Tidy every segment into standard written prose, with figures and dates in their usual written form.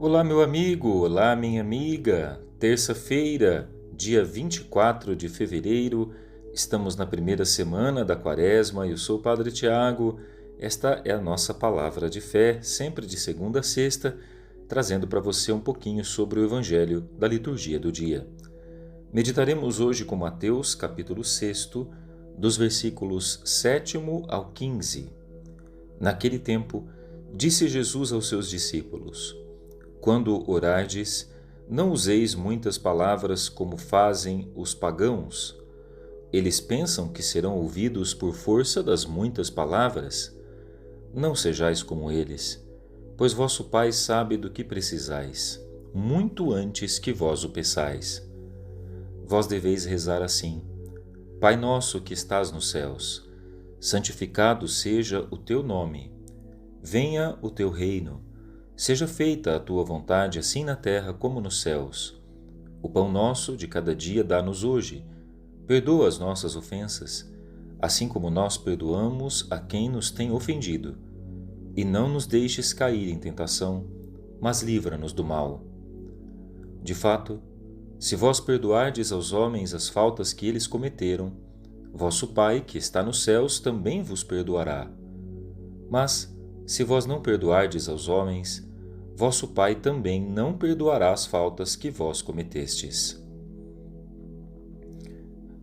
Olá, meu amigo, olá, minha amiga. Terça-feira, dia 24 de fevereiro, estamos na primeira semana da Quaresma. Eu sou o Padre Tiago. Esta é a nossa palavra de fé, sempre de segunda a sexta, trazendo para você um pouquinho sobre o Evangelho da liturgia do dia. Meditaremos hoje com Mateus, capítulo 6, dos versículos 7 ao 15. Naquele tempo, disse Jesus aos seus discípulos: Quando orardes, não useis muitas palavras como fazem os pagãos. Eles pensam que serão ouvidos por força das muitas palavras. Não sejais como eles, pois vosso Pai sabe do que precisais, muito antes que vós o peçais. Vós deveis rezar assim: Pai nosso que estás nos céus, santificado seja o teu nome. Venha o teu reino. Seja feita a tua vontade, assim na terra como nos céus. O pão nosso de cada dia dá-nos hoje. Perdoa as nossas ofensas, assim como nós perdoamos a quem nos tem ofendido. E não nos deixes cair em tentação, mas livra-nos do mal. De fato, se vós perdoardes aos homens as faltas que eles cometeram, vosso Pai, que está nos céus, também vos perdoará. Mas, se vós não perdoardes aos homens, vosso Pai também não perdoará as faltas que vós cometestes.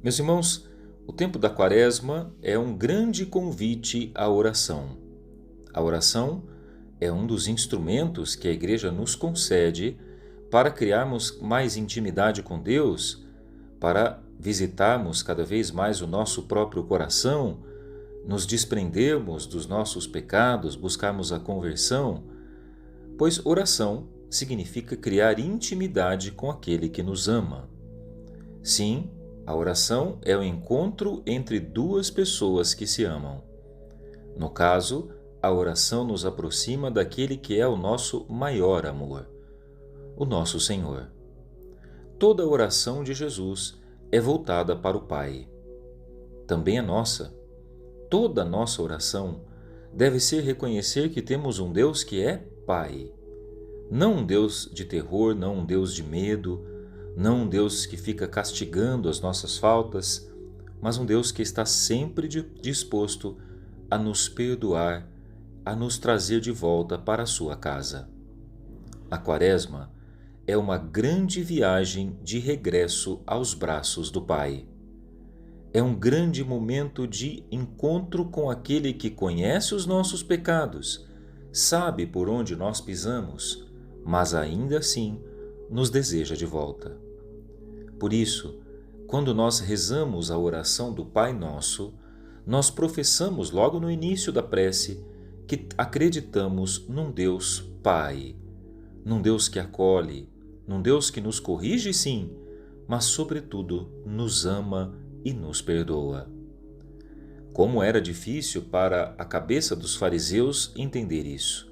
Meus irmãos, o tempo da Quaresma é um grande convite à oração. A oração é um dos instrumentos que a Igreja nos concede para criarmos mais intimidade com Deus, para visitarmos cada vez mais o nosso próprio coração, nos desprendermos dos nossos pecados, buscarmos a conversão, pois oração significa criar intimidade com aquele que nos ama. Sim, a oração é o encontro entre duas pessoas que se amam. No caso, a oração nos aproxima daquele que é o nosso maior amor, o nosso Senhor. Toda a oração de Jesus é voltada para o Pai. Também a nossa. Toda a nossa oração deve ser reconhecer que temos um Deus que é Pai. Não um Deus de terror, não um Deus de medo, não um Deus que fica castigando as nossas faltas, mas um Deus que está sempre disposto a nos perdoar, a nos trazer de volta para a sua casa. A Quaresma é uma grande viagem de regresso aos braços do Pai. É um grande momento de encontro com aquele que conhece os nossos pecados, sabe por onde nós pisamos, mas ainda assim nos deseja de volta. Por isso, quando nós rezamos a oração do Pai Nosso, nós professamos logo no início da prece que acreditamos num Deus Pai, num Deus que acolhe, num Deus que nos corrige, sim, mas sobretudo nos ama e nos perdoa. Como era difícil para a cabeça dos fariseus entender isso.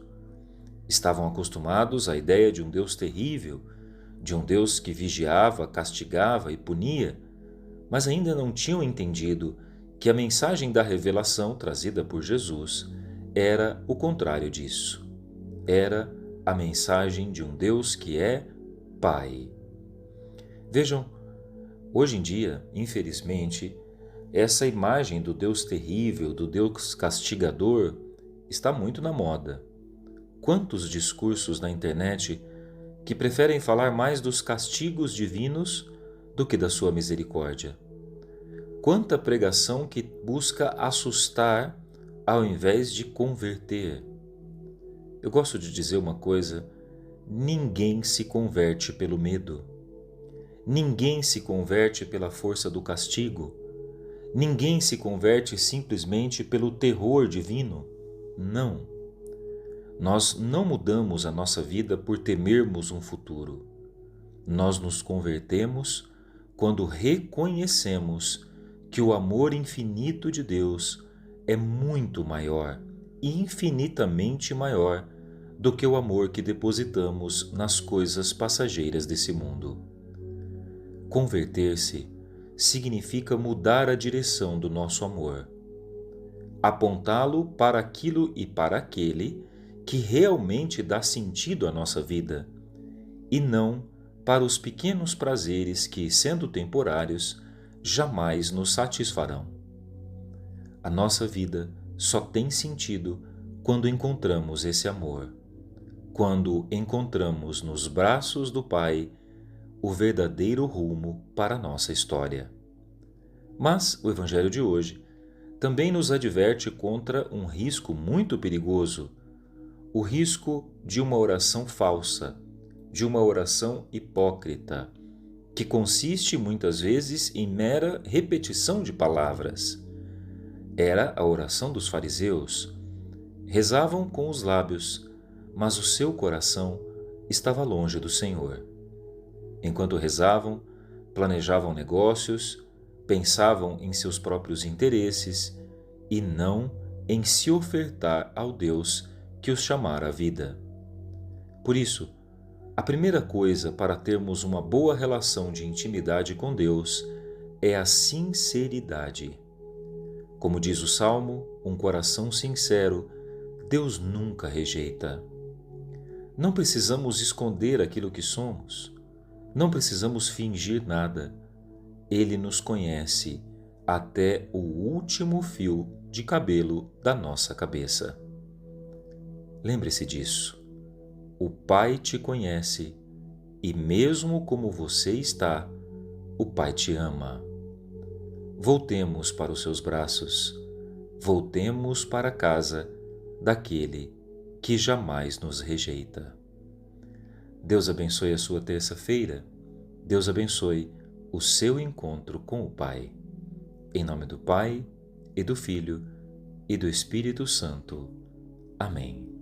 Estavam acostumados à ideia de um Deus terrível, de um Deus que vigiava, castigava e punia, mas ainda não tinham entendido que a mensagem da revelação trazida por Jesus era o contrário disso. Era a mensagem de um Deus que é Pai. Vejam, hoje em dia, infelizmente, essa imagem do Deus terrível, do Deus castigador, está muito na moda. Quantos discursos na internet que preferem falar mais dos castigos divinos do que da sua misericórdia? Quanta pregação que busca assustar ao invés de converter? Eu gosto de dizer uma coisa: ninguém se converte pelo medo. Ninguém se converte pela força do castigo. Ninguém se converte simplesmente pelo terror divino. Não. Nós não mudamos a nossa vida por temermos um futuro. Nós nos convertemos quando reconhecemos que o amor infinito de Deus é muito maior, infinitamente maior, do que o amor que depositamos nas coisas passageiras desse mundo. Converter-se significa mudar a direção do nosso amor, apontá-lo para aquilo e para aquele que realmente dá sentido à nossa vida, e não para os pequenos prazeres que, sendo temporários, jamais nos satisfarão. A nossa vida só tem sentido quando encontramos esse amor, quando encontramos nos braços do Pai o verdadeiro rumo para a nossa história. Mas o Evangelho de hoje também nos adverte contra um risco muito perigoso, o risco de uma oração falsa, de uma oração hipócrita, que consiste muitas vezes em mera repetição de palavras. Era a oração dos fariseus. Rezavam com os lábios, mas o seu coração estava longe do Senhor. Enquanto rezavam, planejavam negócios, pensavam em seus próprios interesses e não em se ofertar ao Deus que os chamara à vida. Por isso, a primeira coisa para termos uma boa relação de intimidade com Deus é a sinceridade. Como diz o Salmo, um coração sincero, Deus nunca rejeita. Não precisamos esconder aquilo que somos. Não precisamos fingir nada. Ele nos conhece até o último fio de cabelo da nossa cabeça. Lembre-se disso. O Pai te conhece e mesmo como você está, o Pai te ama. Voltemos para os seus braços. Voltemos para a casa daquele que jamais nos rejeita. Deus abençoe a sua terça-feira. Deus abençoe o seu encontro com o Pai. Em nome do Pai, e do Filho, e do Espírito Santo. Amém.